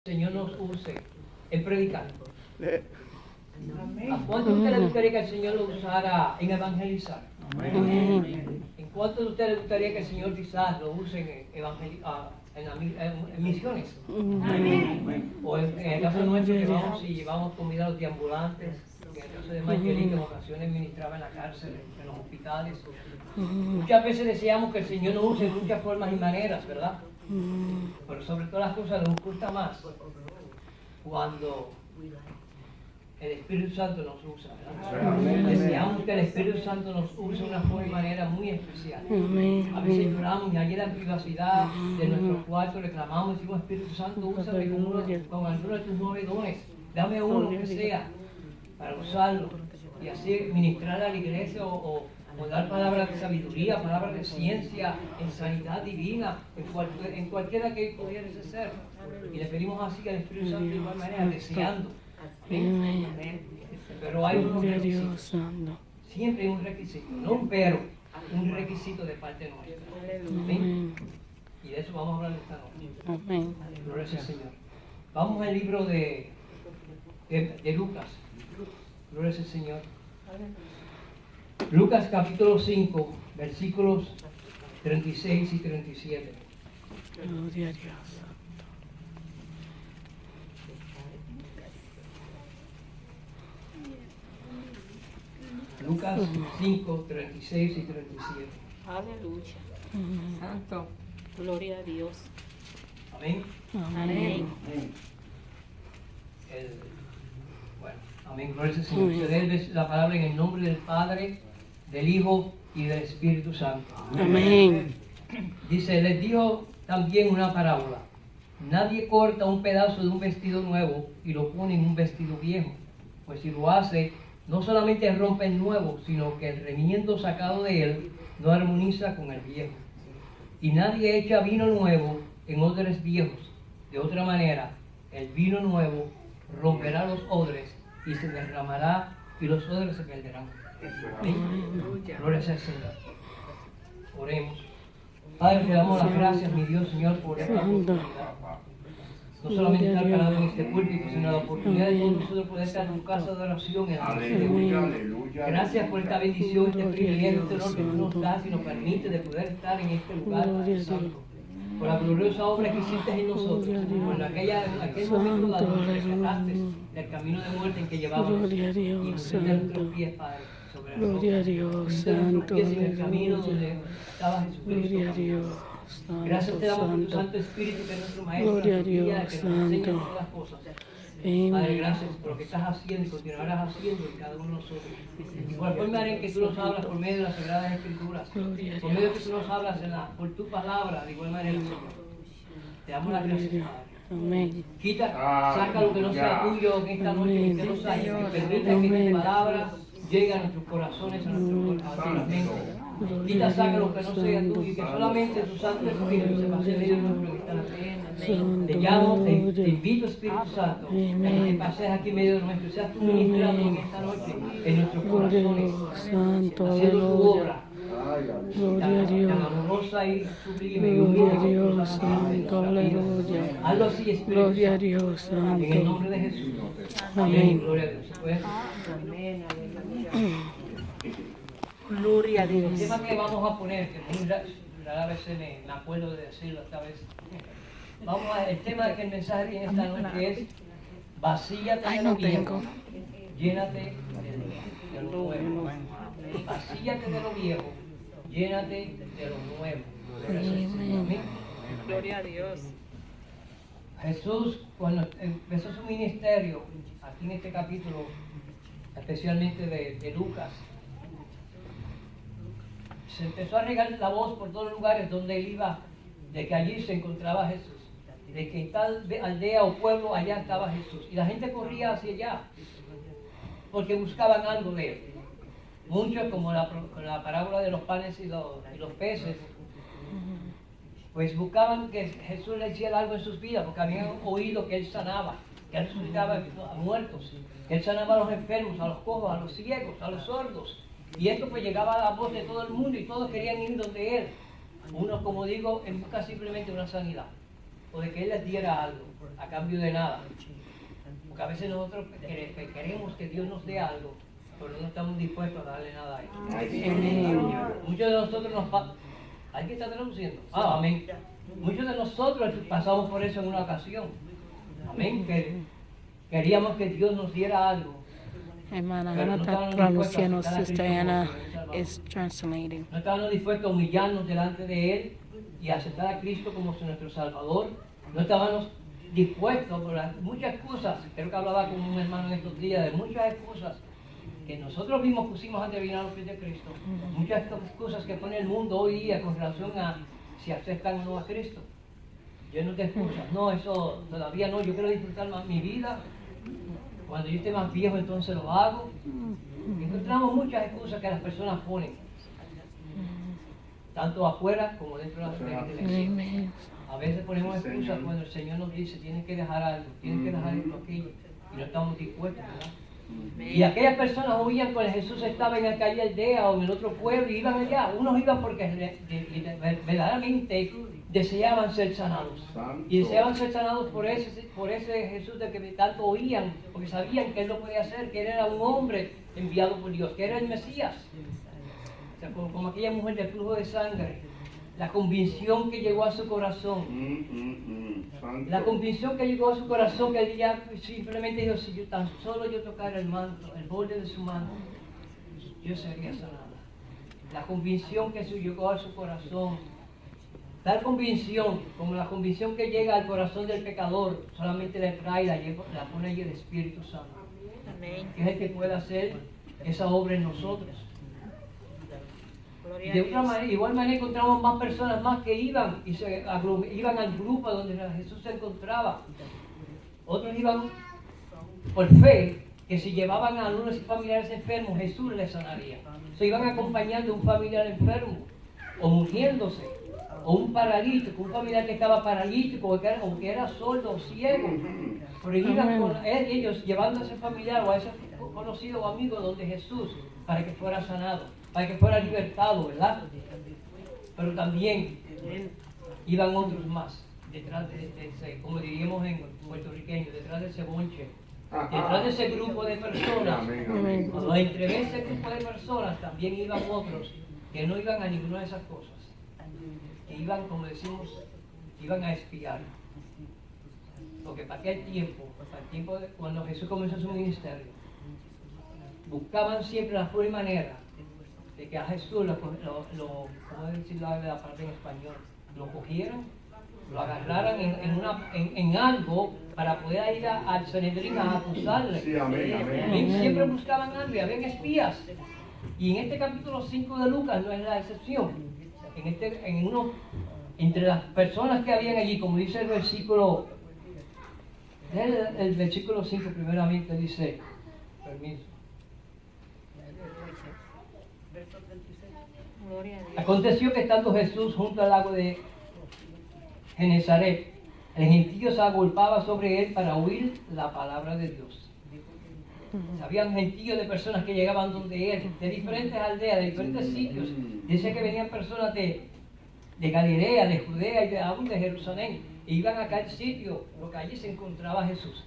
el Señor nos use en predicar. ¿A cuánto de ustedes le gustaría que el Señor lo usara en evangelizar? ¿En cuánto de ustedes le gustaría que el Señor quizás lo use en misiones? O en el caso nuestro que vamos y llevamos comida a los deambulantes, en el caso de Marguerite que en ocasiones ministraba en la cárcel, en los hospitales. Muchas veces deseamos que el Señor nos use en muchas formas y maneras, ¿verdad? Pero sobre todas las cosas nos gusta más cuando el Espíritu Santo nos usa, ¿verdad? Deseamos que el Espíritu Santo nos use de una forma y manera muy especial. A veces lloramos y allí en la privacidad de nuestro cuarto reclamamos y decimos: Espíritu Santo, úsame con alguno de tus 9 dones, dame uno que sea para usarlo y así ministrar a la iglesia o dar palabras de sabiduría, palabras de ciencia, en sanidad divina, en cualquiera que pudiera ser. Y le pedimos así al Espíritu Santo de igual manera, deseando. Pero hay un requisito. Siempre hay un requisito, no un pero, un requisito de parte nuestra. ¿Sí? Y de eso vamos a hablar esta noche. Amén. Gloria al Señor. Vamos al libro de Lucas. Gloria al Señor. Lucas capítulo 5, versículos 36 y 37. Gloria a Dios. Lucas 5, 36 y 37. Aleluya. Santo. Gloria a Dios. Amén. Amén. Bueno, amén. Gloria al Señor. Se debe la palabra en el nombre del Padre, del Hijo y del Espíritu Santo. Amén. Dice: les dijo también una parábola. Nadie corta un pedazo de un vestido nuevo y lo pone en un vestido viejo, pues si lo hace, no solamente rompe el nuevo, sino que el remiendo sacado de él no armoniza con el viejo. Y nadie echa vino nuevo en odres viejos. De otra manera, el vino nuevo romperá los odres y se derramará y los odres se perderán. Gloria al Señor. Oremos. Padre, te damos las gracias, mi Dios, Señor, por esta oportunidad. No solamente estar parado en este púlpito, sino la oportunidad de todos nosotros poder estar en tu casa de oración en la noche. Gracias por esta bendición, este privilegio, este honor que tú nos das y nos permite de poder estar en este lugar santo. Por la gloriosa obra que hiciste en nosotros, por aquel momento dado que rescataste del camino de muerte en que llevábamos. Gloria a Y Dios, pusiste nuestros Santo. pies, Padre, sobre la Gloria a roca. Dios, Pusiste nuestros Santo. pies en el camino donde Aleluya. estaba Jesucristo. Gloria a Dios. Gracias te damos por tu Santo. Santo Espíritu, que es nuestro Maestro, Gloria a nuestro guía, Dios, que nos enseña Santo. todas las cosas. Amén. Padre, gracias por lo que estás haciendo y continuarás haciendo en cada uno de nosotros. Igual forma en que tú nos hablas por medio de las Sagradas Escrituras, Gloria a por medio de que Dios. tú nos hablas por tu palabra, de igual manera, Señor. Te damos las Gloria a gracias, Dios. Padre. Amén. Quita, saca lo que no sea tuyo en esta noche, que usted nos haya, que permita que tu palabra llegue a nuestros corazones, a nuestras mentes. Quita, saca lo que no sea tuyo y que solamente tu Santo Espíritu se pase en medio de nuestro instante. Te llamo, te invito, Espíritu Santo, a que pases aquí en medio de nuestro, seas tú ministrando en esta noche en nuestros Gloria a corazones, Dios, Santo. haciendo tu Aleluya. obra. Gloria a Dios. Tan amorosa y sublime y Gloria a humilde que tú Dios, nos has dado en Santo. nuestra vida. Aleluya. Hazlo así, Espíritu Gloria a Santo. Dios, En el Santo. nombre de Jesús. Amén. Gloria a Dios. ¿Se puede? Gloria a El Dios. tema que vamos a poner, que muy rara vez me acuerdo de decirlo esta vez. El tema que el mensaje de esta noche es: vacíate de lo viejo, llénate de lo nuevo. Vacíate de lo viejo, llénate de lo nuevo. Amén. Gloria a Dios. Jesús, cuando empezó su ministerio, aquí en este capítulo, especialmente de Lucas, se empezó a regar la voz por todos los lugares donde él iba, de que allí se encontraba Jesús, de que en tal aldea o pueblo allá estaba Jesús. Y la gente corría hacia allá, porque buscaban algo de él. Muchos, como la parábola de los panes y los peces, pues buscaban que Jesús le hiciera algo en sus vidas, porque habían oído que él sanaba, que él resucitaba a muertos, que él sanaba a los enfermos, a los cojos, a los ciegos, a los sordos. Y esto pues llegaba a la voz de todo el mundo y todos querían ir donde él. Unos, como digo, en busca simplemente de una sanidad. o de que Él les diera algo a cambio de nada. Porque a veces nosotros queremos que Dios nos dé algo, pero no estamos dispuestos a darle nada a Él. Muchos de nosotros ¿hay que estar traduciendo? Amén. Muchos de nosotros pasamos por eso en una ocasión. Amén. Que queríamos que Dios nos diera algo. Hermana Pero Ana no está estábamos traduciendo, dispuestos a Sister aceptar a Ana Cristo como Salvador. is translating. No estábamos dispuestos a humillarnos delante de Él y aceptar a Cristo como nuestro Salvador. No estábamos dispuestos por muchas cosas. Creo que hablaba con un hermano en estos días de muchas cosas que nosotros mismos pusimos antes de venir a los pies de Cristo. Muchas cosas que pone el mundo hoy día con relación a si aceptan o no a Cristo. Llenos de excusas. No, eso todavía no. Yo quiero disfrutar más mi vida. Cuando yo esté más viejo, entonces lo hago. Encontramos muchas excusas que las personas ponen, tanto afuera como dentro de la iglesia. Amen. A veces ponemos excusas cuando el Señor nos dice, tienes que dejar algo, tienes que dejar esto, aquello, y no estamos dispuestos, ¿verdad? Y aquellas personas oían cuando Jesús estaba en aquella aldea o en el otro pueblo y iban allá. Unos iban porque verdaderamente deseaban ser sanados. Y deseaban ser sanados por ese Jesús del que tanto oían, porque sabían que Él lo podía hacer, que Él era un hombre enviado por Dios, que era el Mesías. O sea, como aquella mujer del flujo de sangre. La convicción que llegó a su corazón. La convicción que llegó a su corazón, que ella simplemente dijo, si tan solo yo tocara el manto, el borde de su manto, yo sería sanada. La convicción que llegó a su corazón. Tal convicción, como la convicción que llega al corazón del pecador, solamente le trae, la pone ahí el Espíritu Santo. Amén. Que es el que puede hacer esa obra en nosotros. Gloria a De otra Dios. manera, igual manera encontramos más personas más que iban y iban al grupo donde Jesús se encontraba. Otros iban por fe, que si llevaban a algunos familiares enfermos, Jesús les sanaría. Se iban acompañando a un familiar enfermo, o muriéndose, o un paralítico, un familiar que estaba paralítico, o que era sordo o ciego. Pero iban con ellos llevando a ese familiar o a ese conocido o amigo donde Jesús, para que fuera sanado, para que fuera libertado, ¿verdad? Pero también iban otros más, detrás de ese, como diríamos en puertorriqueño, detrás de ese bonche, detrás de ese grupo de personas. Cuando entre ese grupo de personas también iban otros que no iban a ninguna de esas cosas, que iban, como decimos, iban a espiar. Porque para aquel tiempo, cuando Jesús comenzó su ministerio, buscaban siempre la forma y manera de que a Jesús ¿cómo decirlo la parte en español? Lo cogieran, lo agarraran en algo para poder ir al Sanedrín a acusarle. Sí, amén, amén. Siempre buscaban algo y habían espías. Y en este capítulo 5 de Lucas no es la excepción. Entre las personas que habían allí, como dice el versículo, el versículo 5 primeramente dice, permiso. Gloria a Dios. Aconteció que estando Jesús junto al lago de Genezaret, el gentío se agolpaba sobre él para oír la palabra de Dios. Habían gentíos de personas que llegaban donde él, de diferentes aldeas, de diferentes sitios. Dice que venían personas de Galilea, de Judea y aún de Jerusalén. E iban a aquel sitio, porque allí se encontraba Jesús.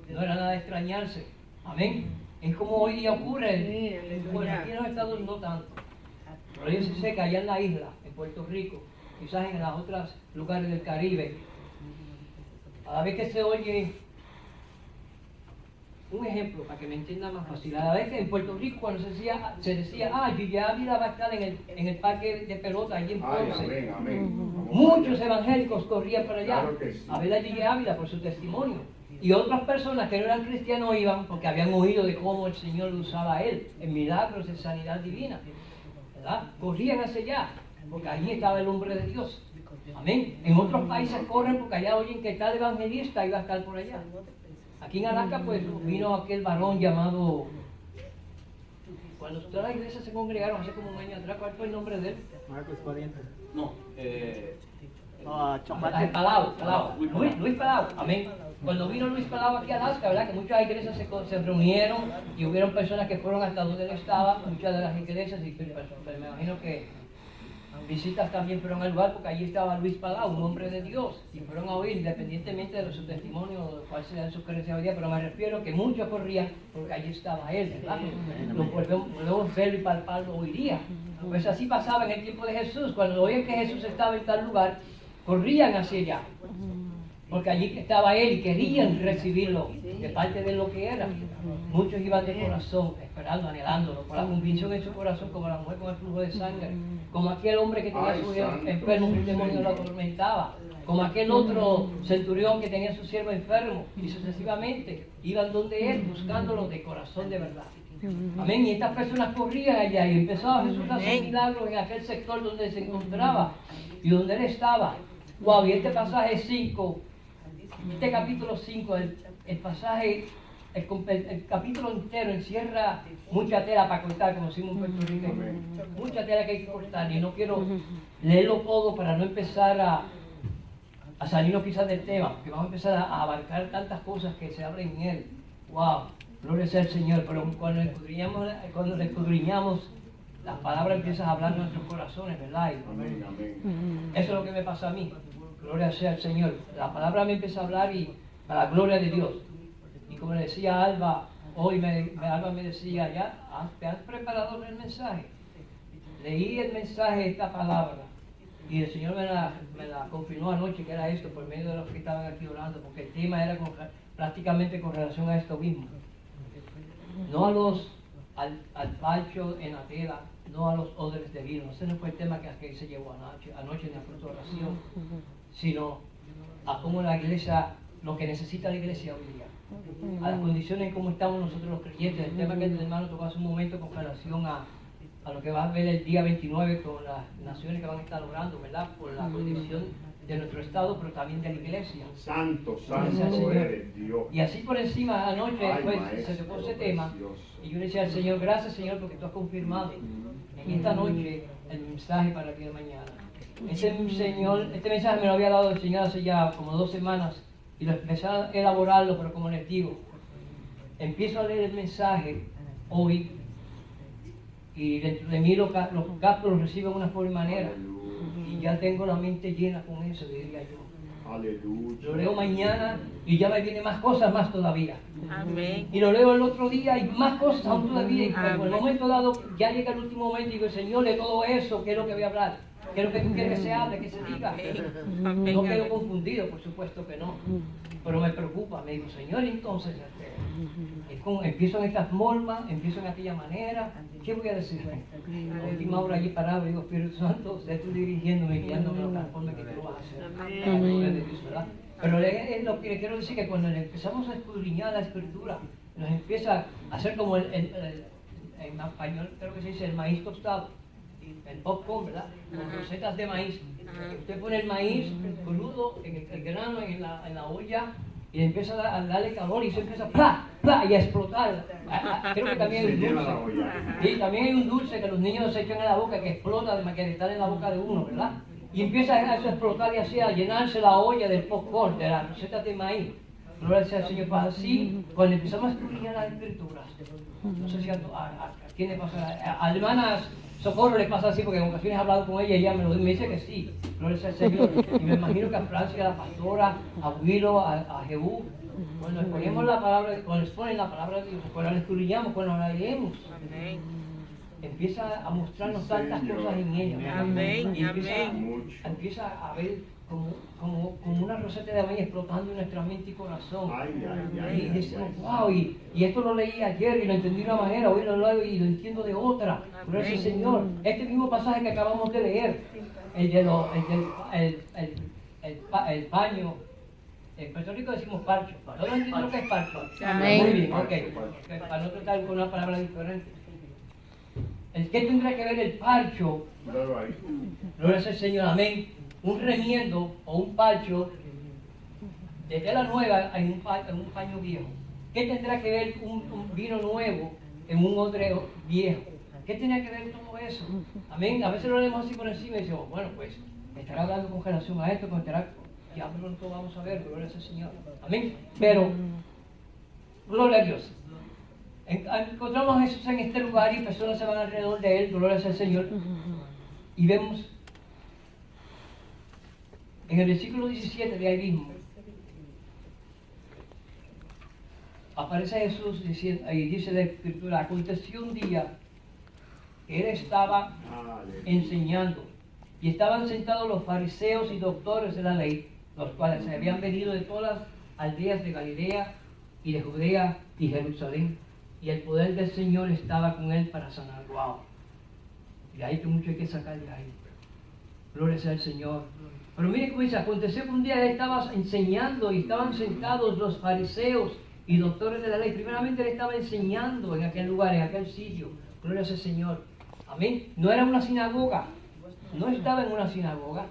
No era nada de extrañarse. Amén. Es como hoy día ocurre. Bueno, aquí en los Estados no tanto. Pero yo sí sé que allá en la isla, en Puerto Rico, quizás en los otros lugares del Caribe, a la vez que se oye, un ejemplo para que me entienda más fácil, a la vez que en Puerto Rico cuando se decía, Gigi Ávila va a estar en el parque de pelota allí en Ponce. Amén, amén. Muchos evangélicos corrían para allá Claro que sí. a ver a Gigi Ávila por su testimonio. Y otras personas que no eran cristianos iban porque habían oído de cómo el Señor lo usaba a él en milagros de sanidad divina. ¿Verdad? Corrían hacia allá porque allí estaba el hombre de Dios. Amén. En otros países corren porque allá oyen que tal evangelista iba a estar por allá. Aquí en Alaska pues vino aquel varón llamado, cuando todas las iglesias se congregaron hace como un año atrás, ¿cuál fue el nombre de él? Marcos 40. No, Palau. Luis Palau, amén. Cuando vino Luis Palau aquí a Alaska, ¿verdad? Que muchas iglesias se reunieron y hubieron personas que fueron hasta donde él estaba, muchas de las iglesias, y me imagino que Visitas también fueron al lugar porque allí estaba Luis Palau, un hombre de Dios, y fueron a oír independientemente de su testimonio o de cuál sea su creencia hoy día, pero me refiero que muchos corrían porque allí estaba él, ¿verdad? Lo podemos verlo y palparlo hoy día. Pues así pasaba en el tiempo de Jesús, cuando oían que Jesús estaba en tal lugar, corrían hacia allá, porque allí estaba él y querían recibirlo de parte de lo que era. Muchos iban de corazón, esperando, anhelándolo, con la convicción en su corazón, como la mujer con el flujo de sangre, como aquel hombre que tenía su hijo enfermo, que el demonio lo atormentaba, como aquel otro centurión que tenía su siervo enfermo, y sucesivamente iban donde él, buscándolo de corazón de verdad. Amén. Y estas personas corrían allá y empezaba Jesús a hacer milagros en aquel sector donde se encontraba y donde él estaba. Wow, y este pasaje 5, este capítulo 5, el pasaje, el capítulo entero encierra mucha tela para cortar, como decimos en Puerto Rico. Mucha tela que hay que cortar y no quiero leerlo todo para no empezar a salirnos quizás del tema, porque vamos a empezar a abarcar tantas cosas que se abren en él. Wow, gloria sea al Señor, pero cuando le escudriñamos, las palabras empiezan a hablar en nuestros corazones, ¿verdad? Eso es lo que me pasa a mí. Gloria sea al Señor. La palabra me empieza a hablar y para la gloria de Dios. Y como le decía Alba, hoy Alba me decía, ¿ya te has preparado el mensaje? Leí el mensaje de esta palabra y el Señor me la confirmó anoche que era esto por medio de los que estaban aquí orando, porque el tema era prácticamente con relación a esto mismo. No al palcho en la tela, no a los odres de vino. Ese no fue el tema que se llevó anoche en la fruto de oración, sino a cómo la iglesia, lo que necesita la iglesia hoy día, a las condiciones en cómo estamos nosotros los creyentes. El tema que el hermano tocó hace un momento con relación a lo que va a ver el día 29 con las naciones que van a estar orando, ¿verdad? Por la condición de nuestro estado, pero también de la iglesia. Santo, santo eres Dios. Y así por encima, anoche pues, maestro, se tocó ese tema, precioso. y yo le decía al Señor, gracias Señor, porque tú has confirmado en esta noche el mensaje para el día de mañana. Este mensaje me lo había dado el Señor hace ya como 2 semanas, y lo empecé a elaborarlo, pero como les digo, empiezo a leer el mensaje hoy, y dentro de mí los captos los reciben de una forma y manera, y ya tengo la mente llena con eso, diría yo. Aleluya. Lo leo mañana y ya me vienen más cosas más todavía. Amén. Y lo leo el otro día y más cosas aún todavía. Y Amén. en el momento dado, ya llega el último momento y digo, Señor, de todo eso, ¿qué es lo que voy a hablar? ¿Qué es lo que tú quieres que se hable, que se diga? Amén. No quedo confundido, por supuesto que no. Pero me preocupa, me digo, Señor, entonces, empiezo en esta forma, empiezo en aquella manera, ¿qué voy a decir? La última hora allí parado, digo, Espíritu Santo, sé tú dirigiéndome, guiándome de la forma que tú lo vas a hacer. Amén. ¿Verdad? Pero es lo que le quiero decir, que cuando empezamos a escudriñar la Escritura, nos empieza a hacer como en español, creo que se dice el maíz tostado, el popcorn, ¿verdad? Con rosetas de maíz. Usted pone el maíz crudo, el grano en la olla, y empieza a darle calor y se empieza ¡plá! ¡plá! Y a explotar. Creo que también hay un dulce. Sí, también hay un dulce que los niños se echan en la boca, que explota, que está en la boca de uno, ¿verdad? Y empieza a eso a explotar y así a llenarse la olla del popcorn, de las rosetas de maíz. Gloria sea al Señor. Pues así, cuando empezamos a escudriñar las Escrituras, no sé si a quién le pasa, a hermanas Socorro le pasa así, porque en ocasiones he hablado con ella y ella me dice que sí, gloria sea al Señor. Y me imagino que a Francia, a la pastora, a Willow, a Jehú, cuando exponemos la palabra, cuando exponen la palabra de Dios, cuando la escudriñamos, cuando la leemos, Amén. empieza a mostrarnos tantas cosas en ella. ¿verdad? Amén, Y amén. empieza a ver como una roseta de maíz explotando en nuestra mente y corazón. Y decimos, wow, y esto lo leí ayer y lo entendí de una manera, hoy lo leo y lo entiendo de otra. Gracias Señor. Este mismo pasaje que acabamos de leer, el paño, en Puerto Rico decimos parcho. ¿Todos entienden lo que es parcho? Amén. Muy bien, ok. Para no tratar con una palabra diferente. ¿Qué tendrá que ver el parcho? Gloria al Señor, amén. Un remiendo o un parcho de tela nueva en un paño viejo. ¿Qué tendrá que ver un vino nuevo en un odre viejo? ¿Qué tendrá que ver todo eso? Amén. A veces lo leemos así por encima y decimos, bueno, pues estará hablando con relación a esto, ya pronto vamos a ver, gloria al Señor. Amén. Pero, gloria a Dios. Encontramos a Jesús en este lugar y personas se van alrededor de él, gloria al Señor. Y vemos En el versículo 17 de ahí mismo, aparece Jesús diciendo, ahí dice la Escritura, aconteció un día que él estaba enseñando y estaban sentados los fariseos y doctores de la ley, los cuales se habían venido de todas las aldeas de Galilea y de Judea y Jerusalén, y el poder del Señor estaba con él para sanar. Wow. Y ahí que mucho hay que sacar de ahí. Gloria sea al Señor. Pero mire cómo dice, aconteció que un día él estaba enseñando y estaban sentados los fariseos y doctores de la ley. Primeramente él estaba enseñando en aquel lugar, en aquel sitio. Gloria sea al Señor. Amén. No era una sinagoga. No estaba en una sinagoga.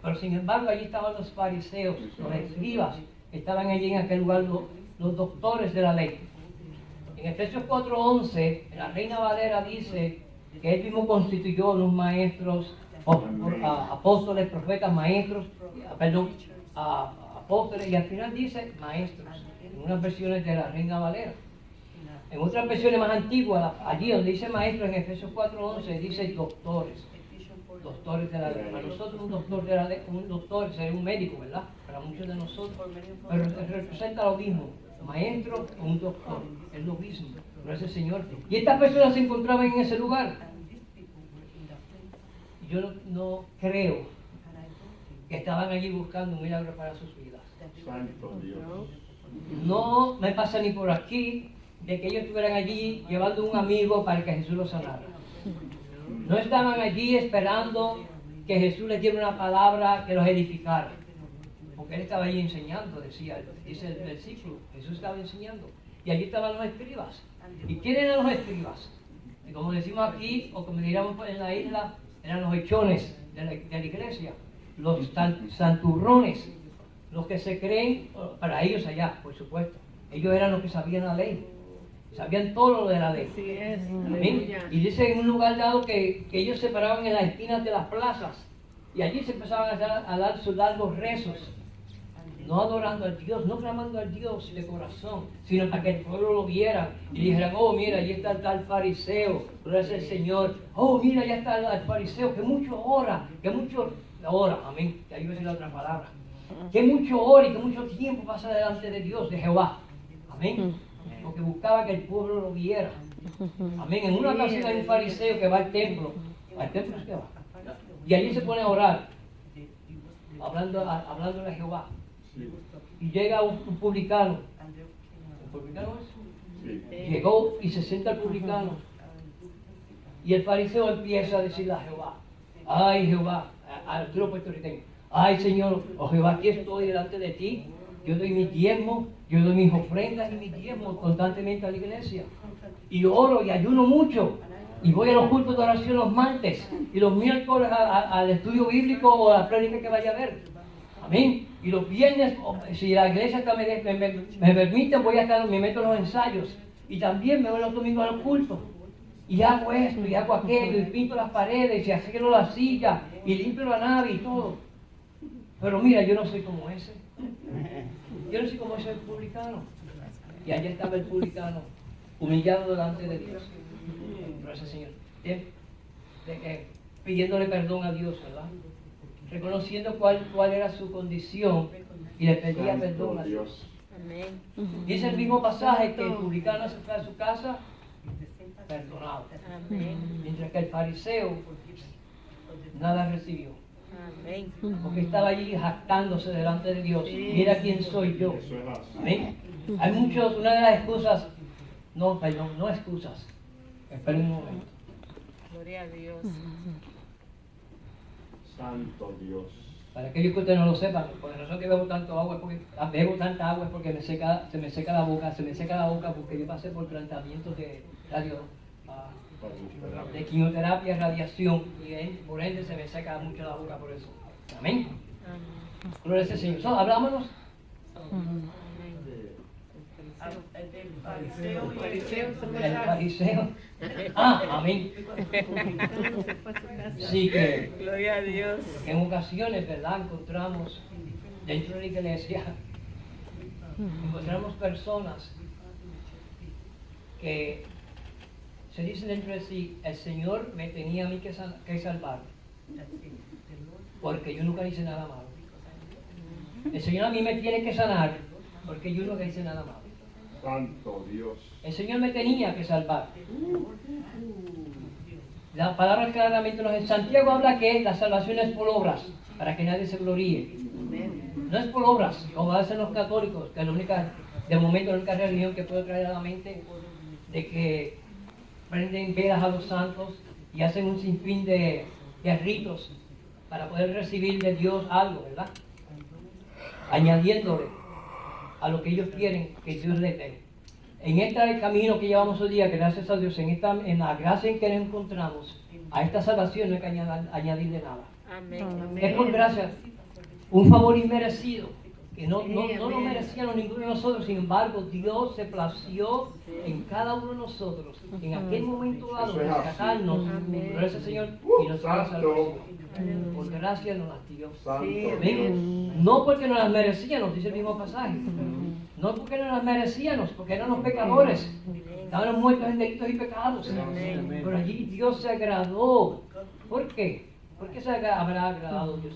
Pero sin embargo allí estaban los fariseos, los escribas. Estaban allí en aquel lugar los doctores de la ley. En Efesios 4:11, la Reina Valera dice que él mismo constituyó unos maestros, apóstoles, profetas, maestros, apóstoles, y al final dice maestros, en unas versiones de la Reina Valera. En otras versiones más antiguas, allí donde dice maestros, en Efesios 4:11, dice doctores. Doctores de la ley. Para nosotros un doctor de la ley, un doctor sería un médico, ¿verdad? Para muchos de nosotros. Pero representa lo mismo. Maestro o un doctor. Es lo mismo. Gracias Señor. Y estas personas se encontraban en ese lugar. Yo no creo que estaban allí buscando un milagro para sus vidas. Santo Dios. No me pasa ni por aquí de que ellos estuvieran allí llevando un amigo para que Jesús los sanara. No estaban allí esperando que Jesús les diera una palabra que los edificara. Porque él estaba allí enseñando, dice el versículo. Jesús estaba enseñando. Y allí estaban los escribas. ¿Y quién eran los escribas? Y como decimos aquí, o como diríamos en la isla, eran los hechones de la iglesia. Los santurrones. Los que se creen, para ellos allá, por supuesto. Ellos eran los que sabían la ley. Sabían todo lo de la ley. Amén. Y dice en un lugar dado que ellos se paraban en las esquinas de las plazas y allí se empezaban a dar sus largos rezos, no adorando al Dios, no clamando al Dios de corazón, sino para que el pueblo lo viera y dijeran, oh mira, allí está el tal fariseo, gracias al Señor, oh mira, allá está el fariseo, que mucho ora, amén, que ahí va a decir la otra palabra, que mucho ora y que mucho tiempo pasa delante de Dios, de Jehová, amén. Porque buscaba que el pueblo lo viera. Amén. En una ocasión hay un fariseo que va al templo es que va. Y allí se pone a orar, hablando a Jehová. Y llega un publicano. ¿El publicano es? Sí. Llegó y se sienta el publicano. Y el fariseo empieza a decirle a Jehová, ay Jehová, al tiro puertorriqueño, ay Señor, oh Jehová, aquí estoy delante de ti. Yo doy mis diezmos, yo doy mis ofrendas y mis diezmos constantemente a la iglesia. Y oro y ayuno mucho. Y voy a los cultos de oración los martes y los miércoles al estudio bíblico o a la prédica que vaya a ver. Amén. Y los viernes, si la iglesia me permite, voy a estar, me meto en los ensayos. Y también me voy los domingos a los cultos. Y hago esto, y hago aquello, y pinto las paredes, y arreglo la silla, y limpio la nave y todo. Pero mira, yo no soy como ese. Yo no soy como ese publicano. Y allí estaba el publicano, humillado delante de Dios. Gracias, Señor. Pidiéndole perdón a Dios, ¿verdad? Reconociendo cuál era su condición y le pedía perdón a Dios. Amén. Dice el mismo pasaje que el publicano se fue a su casa perdonado. Amén. Mientras que el fariseo nada recibió. Amén. Porque estaba allí jactándose delante de Dios. Mira quién soy yo. Eso es así. Amén. Hay muchos, una de las excusas, no excusas. Espera un momento. Gloria a Dios. Santo Dios. Para aquellos que ustedes no lo sepan, por la razón que bebo tanto agua, bebo tanta agua es porque se me seca la boca porque yo pasé por tratamientos de de quimioterapia, radiación, y por ende se me seca mucho la boca por eso. Amén. Amén. Gloria al Señor. Hablámonos. El fariseo. Amén. Sí que Gloria a Dios. en ocasiones, ¿verdad? Encontramos dentro de la iglesia, encontramos personas que se dicen dentro de sí, el Señor me tenía a mí que salvar, porque yo nunca hice nada malo. El Señor a mí me tiene que sanar porque yo no hice nada malo. Santo Dios. El Señor me tenía que salvar. La palabra claramente nos dice, Santiago habla que la salvación es por obras, para que nadie se gloríe. No es por obras, como hacen los católicos, que es la única, de momento la única religión que puedo traer a la mente, de que prenden velas a los santos y hacen un sinfín de ritos para poder recibir de Dios algo, ¿verdad? Añadiéndole a lo que ellos quieren que Dios les dé. En este camino que llevamos hoy día, que gracias a Dios, en la gracia en que nos encontramos, a esta salvación no hay que añadirle nada. Amén. Es por gracia, un favor inmerecido, que no lo merecíamos ninguno de nosotros. Sin embargo, Dios se plació en cada uno de nosotros, en aquel momento dado, Eso es así. rescatarnos, gracias al Señor, y nos dio la salvación. Por gracia nos las dio. Santo Amén. No porque nos las merecíamos, dice el mismo pasaje. No porque no las merecíamos, porque éramos pecadores. Estábamos muertos en delitos y pecados. Pero allí Dios se agradó. ¿Por qué? ¿Por qué se habrá agradado Dios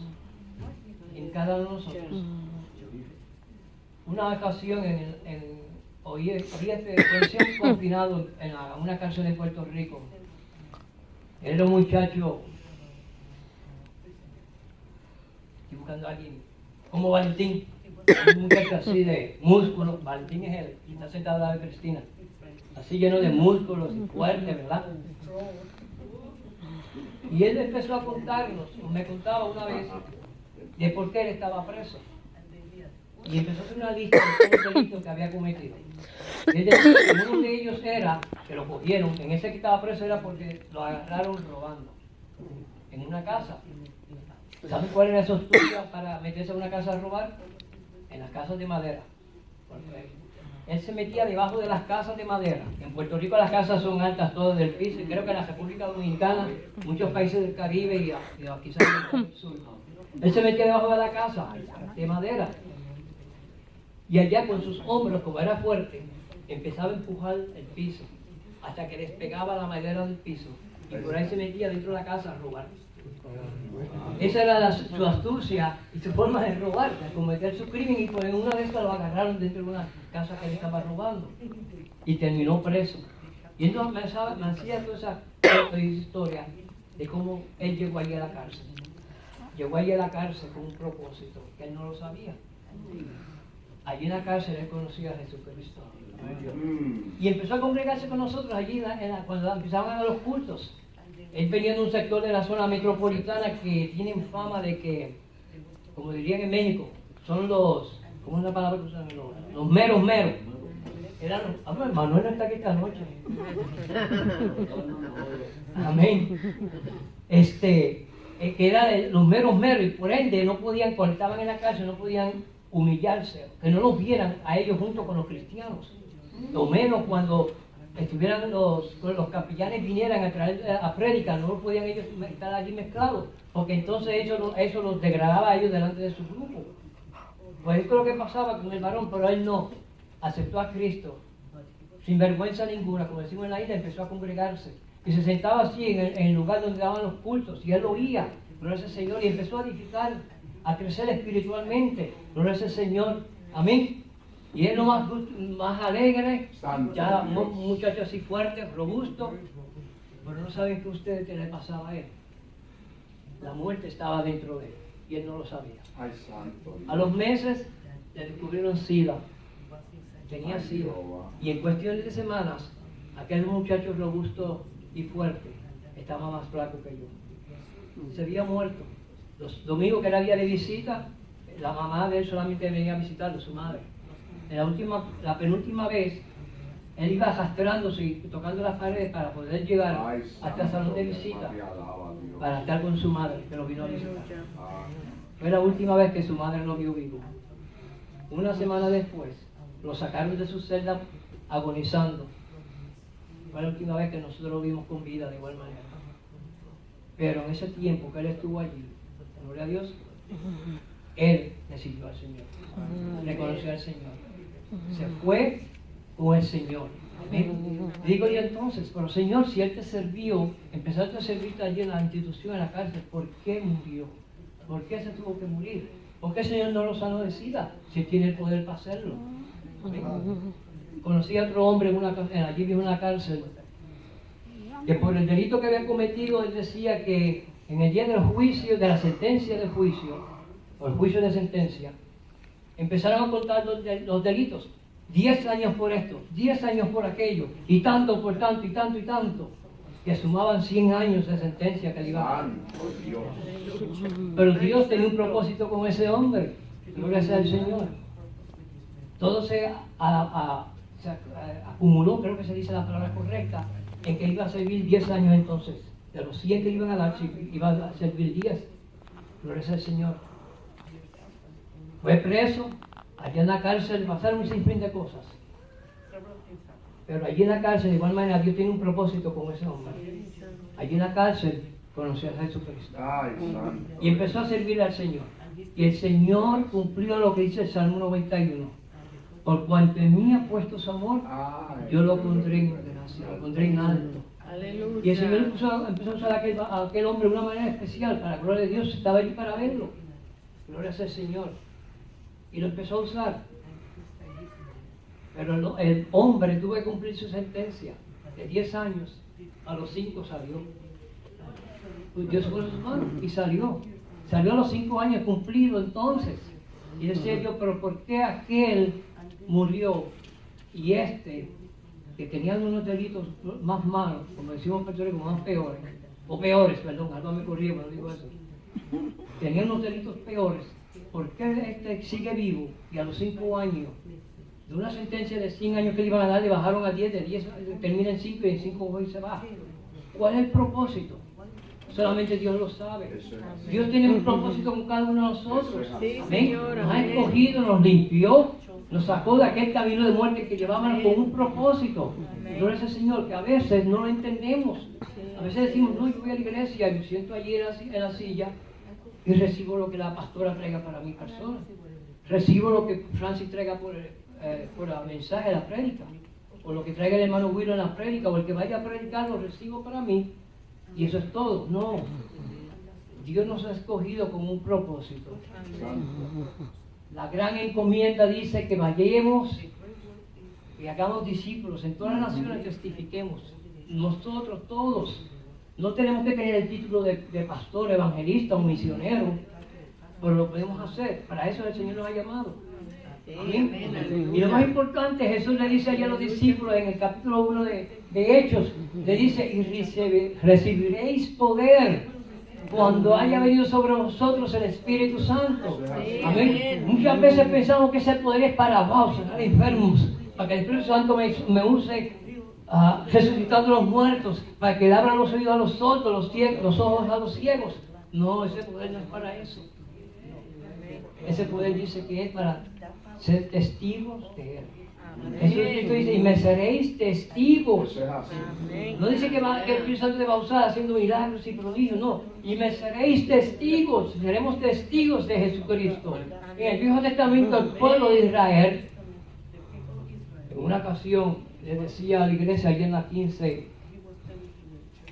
en cada uno de nosotros? Una ocasión oí un confinado en una cárcel de Puerto Rico. Él era un muchacho, estoy buscando a alguien, como Valentín, un muchacho así de músculos. Valentín es él, y está sentado al lado de Cristina, así lleno de músculos y fuerte, ¿verdad? Y él empezó a contarnos, me contaba una vez, de por qué él estaba preso. Y empezó a hacer una lista de todos los delitos que había cometido. Y él decía que uno de ellos era, que lo cogieron, en ese que estaba preso era porque lo agarraron robando en una casa. ¿Saben cuál era su astucia para meterse a una casa a robar? En las casas de madera. Porque él se metía debajo de las casas de madera. En Puerto Rico las casas son altas todas del piso, y creo que en la República Dominicana, muchos países del Caribe y quizás del sur. Él se metía debajo de la casa de madera. Y allá con sus hombros, como era fuerte, empezaba a empujar el piso hasta que despegaba la madera del piso. Y por ahí se metía dentro de la casa a robar. Esa era su astucia y su forma de robar, de cometer su crimen. Y por una vez lo agarraron dentro de una casa que él estaba robando. Y terminó preso. Y entonces me hacía toda esa historia de cómo él llegó allí a la cárcel. Llegó allí a la cárcel con un propósito, que él no lo sabía. Allí en la cárcel él conocía a Jesucristo. Y empezó a congregarse con nosotros allí cuando empezaban a los cultos. Él venía de un sector de la zona metropolitana que tienen fama de que, como dirían en México, son los, ¿cómo es la palabra que usan? Los meros. Manuel no está aquí esta noche. Amén. Que era los meros, y por ende no podían, cuando estaban en la cárcel, no podían humillarse, que no los vieran a ellos junto con los cristianos. Lo menos cuando estuvieran los capellanes vinieran a traer a prédica, no podían ellos estar allí mezclados, porque entonces eso los degradaba a ellos delante de su grupo. Pues esto es lo que pasaba con el varón, pero él no aceptó a Cristo sin vergüenza ninguna, como decimos en la isla, empezó a congregarse y se sentaba así en el lugar donde daban los cultos, y él oía, gloria al Señor, y empezó a edificar, a crecer espiritualmente, gloria al Señor, amén. Y él lo más alegre, ya un muchacho así fuerte, robusto, pero no saben que ustedes qué le pasaba a él. La muerte estaba dentro de él y él no lo sabía. Ay, santo. A los meses le descubrieron SIDA, tenía SIDA, y en cuestión de semanas aquel muchacho robusto y fuerte estaba más flaco que yo. Se había muerto. Los domingos que era día de visita, la mamá de él solamente venía a visitarlo, su madre. La penúltima vez, él iba arrastrándose y tocando las paredes para poder llegar hasta el salón de visita para estar con su madre, que lo vino a visitar. Fue la última vez que su madre lo vio vivo. Una semana después, lo sacaron de su celda agonizando. Fue la última vez que nosotros lo vimos con vida de igual manera. Pero en ese tiempo que él estuvo allí, gloria a Dios, él decidió al Señor, reconoció al Señor, se fue con el Señor. Amén. Digo yo entonces, pero Señor, si Él te sirvió, empezaste a servirte allí en la institución, en la cárcel, ¿por qué murió? ¿Por qué se tuvo que morir? ¿Por qué el Señor no lo sanó de SIDA si tiene el poder para hacerlo? Conocí a otro hombre allí mismo en una cárcel, que por el delito que había cometido, él decía que en el día del juicio, de la sentencia de juicio, o el juicio de sentencia, empezaron a contar los delitos. 10 años por esto, 10 años por aquello, y tanto por tanto, y tanto, y tanto, que sumaban 100 años de sentencia que le iban a dar. Santo Dios. Pero Dios tenía un propósito con ese hombre, gloria sea al Señor. Todo se acumuló, creo que se dice la palabra correcta, en que iba a servir 10 años entonces. De los 100 que le iban a dar, iba a servir 10. Gloria sea al Señor. Fue preso, allá en la cárcel pasaron un sinfín de cosas. Pero allí en la cárcel, de igual manera, Dios tiene un propósito con ese hombre. Allí en la cárcel conoció a Jesucristo. Ay, santo. Y empezó a servirle al Señor. Y el Señor cumplió lo que dice el Salmo 91. Por cuanto en mí ha puesto su amor, Ay, yo lo pondré en gracia, lo pondré en alto. Aleluya. Y el Señor empezó a usar a aquel hombre de una manera especial, para la gloria de Dios, estaba allí para verlo. Gloria sea al Señor. Y lo empezó a usar. Pero el hombre tuvo que cumplir su sentencia de 10 años. A los 5 salió. Dios puso sus manos y salió. Salió a los 5 años cumplido entonces. Y decía yo, pero ¿por qué aquel murió y que tenían unos delitos más malos, como decimos en Puerto Rico, más peores, o peores, perdón, algo me corrió cuando digo eso, tenían unos delitos peores, ¿por qué sigue vivo y a los 5 años, de una sentencia de 100 años que le iban a dar, le bajaron a 10, de 10 termina en 5 y en 5 hoy se baja? ¿Cuál es el propósito? Solamente Dios lo sabe. eso es así. Dios tiene un propósito con cada uno de nosotros. Sí, Amén. Señor, Nos ha amén. escogido, nos limpió, nos sacó de aquel camino de muerte que llevábamos con un propósito. Gloria al Señor, que a veces no lo entendemos. A veces decimos, no, yo voy a la iglesia y me siento allí en la silla y recibo lo que la pastora traiga para mi persona. Recibo lo que Francis traiga por el mensaje de la prédica. O lo que traiga el hermano Willow en la prédica, o el que vaya a predicar lo recibo para mí. Y eso es todo. No. Dios nos ha escogido con un propósito. Santo. La gran encomienda dice que vayamos y hagamos discípulos en todas las naciones, testifiquemos. Nosotros todos no tenemos que tener el título de pastor, evangelista o misionero, pero lo podemos hacer. Para eso el Señor nos ha llamado. Amén. Y lo más importante, Jesús le dice allá a los discípulos en el capítulo 1 de Hechos, le dice, y recibiréis poder cuando haya venido sobre vosotros el Espíritu Santo. Amén. Muchas veces pensamos que ese poder es para sanar enfermos, para que el Espíritu Santo me use resucitando a los muertos, para que le abran los oídos a los sordos, los ojos a los ciegos. No, ese poder no es para eso. Ese poder dice que es para ser testigos de Él. Jesucristo dice, y me seréis testigos. Eso es así. No dice que el Espíritu Santo te va a usar haciendo milagros y prodigios, no. Y me seréis testigos, seremos testigos de Jesucristo. En el Viejo Testamento, el pueblo de Israel, en una ocasión, le decía a la iglesia allí en la 15,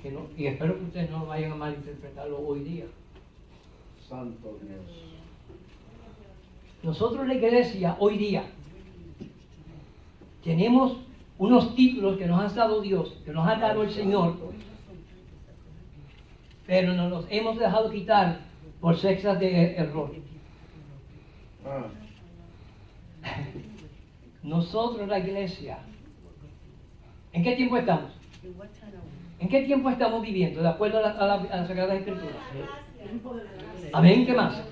que no, y espero que ustedes no vayan a malinterpretarlo hoy día. Santo Dios. Nosotros la iglesia hoy día tenemos unos títulos que nos ha dado Dios, que nos ha dado el Señor, pero nos los hemos dejado quitar por sexas de error. Ah, Nosotros la iglesia, ¿en qué tiempo estamos? ¿En qué tiempo estamos viviendo? De acuerdo a la Sagrada Escritura. Amén, ¿qué más?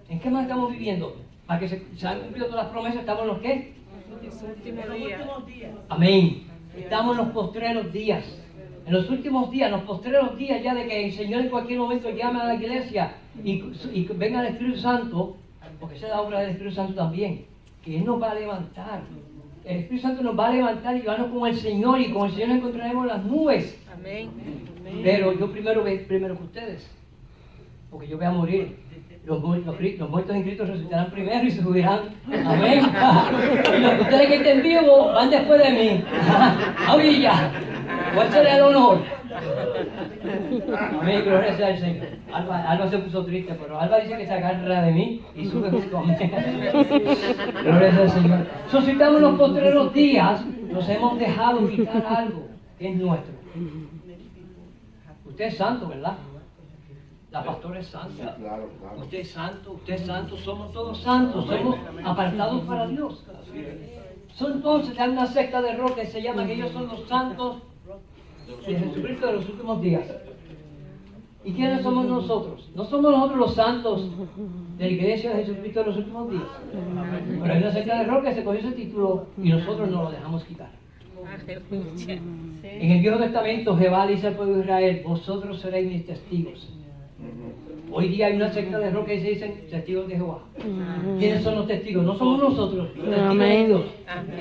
¿En qué más estamos viviendo? Para que se han cumplido todas las promesas, ¿estamos en los qué? Los últimos días. Amén. Estamos en los postreros días. En los últimos días, los postreros días ya de que el Señor en cualquier momento llame a la iglesia y venga el Espíritu Santo, porque esa es la obra del Espíritu Santo también, que Él nos va a levantar. El Espíritu Santo nos va a levantar y llevarnos con el Señor, y con el Señor nos encontraremos en las nubes. Amén. Pero yo primero que ustedes, porque yo voy a morir. Los muertos en Cristo resucitarán primero y se subirán. Amén. Y los que ustedes que estén vivos van después de mí. A Villa. ¿Cuál será el honor? Amén, gloria sea al Señor. Alba se puso triste, pero Alba dice que se agarra de mí y sube conmigo. Gloria sea al Señor. Suscitamos los postreros días, nos hemos dejado quitar algo que es nuestro. Usted es santo, ¿verdad? La pastora es santa. Claro, claro. Usted es santo, somos todos santos, somos apartados para Dios. Son entonces, hay una secta de error que se llama que ellos son los santos de Jesucristo de los últimos días. ¿Y quiénes somos nosotros? No somos nosotros los santos de la iglesia de Jesucristo de los últimos días. Pero hay una secta de error que se cogió ese título y nosotros no lo dejamos quitar. Aleluya. En el Viejo Testamento Jehová dice al pueblo de Israel, vosotros seréis mis testigos. Hoy día hay una secta de error que se dicen testigos de Jehová. ¿Quiénes son los testigos? No somos nosotros, los testigos de Dios.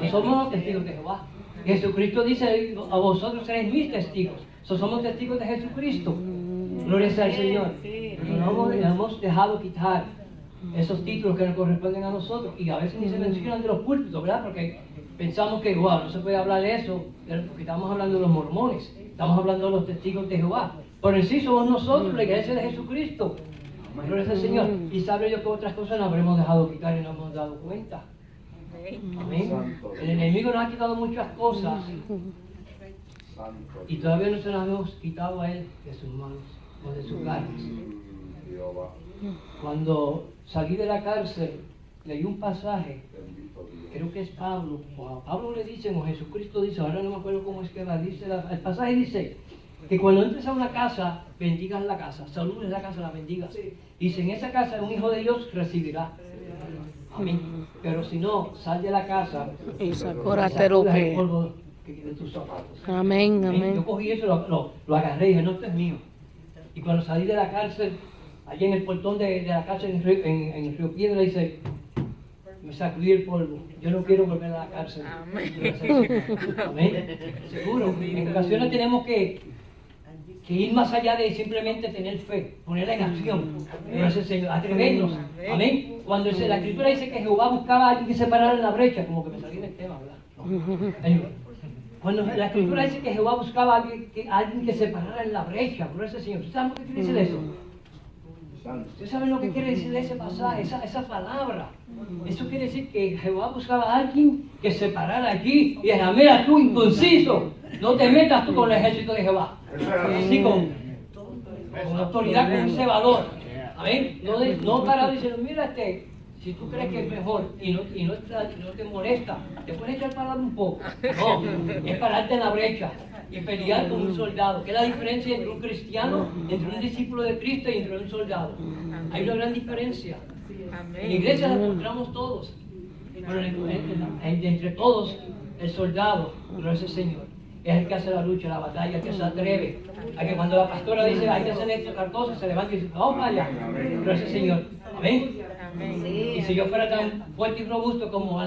No somos los testigos de Jehová. Jesucristo dice, a vosotros seréis mis testigos. Somos testigos de Jesucristo. Gloria sea al Señor. No hemos dejado quitar esos títulos que nos corresponden a nosotros. Y a veces ni se mencionan de los púlpitos, ¿verdad? Porque pensamos que, wow, no se puede hablar de eso, porque estamos hablando de los mormones. Estamos hablando de los testigos de Jehová. Por en sí somos nosotros, la iglesia de Jesucristo. Gloria sea al Señor. Y sabe yo que otras cosas nos habremos dejado quitar y no hemos dado cuenta. Amén. El enemigo nos ha quitado muchas cosas Santo. y todavía no se las hemos quitado a él de sus manos o de sus garras. Jehová, Cuando salí de la cárcel, leí un pasaje, bendito Dios. creo que es Pablo, o a Pablo le dicen, o Jesucristo dice, ahora no me acuerdo cómo es que va, dice el pasaje dice que cuando entres a una casa, bendigas la casa, saludes la casa, la bendigas. Dice, en esa casa un hijo de Dios recibirá. Amén. Pero si no, sal de la casa Y y sacúrate el sacudas el pie. polvo que de tus zapatos. Amén, Yo amén. cogí eso, lo agarré y dije, no, esto es mío. Y cuando salí de la cárcel, allí en el portón de la cárcel en el Río Piedra, dice, me sacudí el polvo. Yo no quiero volver a la cárcel. Amén. Seguro. En ocasiones tenemos que ir más allá de simplemente tener fe, ponerla en acción. Gracias, Señor. Atrevernos. Amén. Cuando la Escritura dice que Jehová buscaba a alguien que se parara en la brecha, como que me salí del tema, ¿verdad? No. Anyway. Cuando la Escritura dice que Jehová buscaba a alguien que se parara en la brecha, gracias, Señor. ¿Ustedes saben lo que quiere decir eso? Santo. ¿Ustedes saben lo que quiere decir ese pasaje, esa palabra? Eso quiere decir que Jehová buscaba a alguien que se parara allí y dijera, mira tú, inconciso, no te metas tú con el ejército de Jehová. Así con autoridad, con ese valor. Amén. No parado diciendo, mira si tú crees que es mejor y no te molesta, te puedes echar para un poco. No, es pararte en la brecha y pelear con un soldado. ¿Qué es la diferencia entre un cristiano, entre un discípulo de Cristo y entre un soldado? Hay una gran diferencia. En la iglesia la encontramos todos. Pero entre todos, el soldado, gracias Señor, es el que hace la lucha, la batalla, el que se atreve. A que cuando la pastora dice hay que hacer estas cosas, se levanta y dice, vamos para allá. Gracias Señor. Amén. Y si yo fuera tan fuerte y robusto como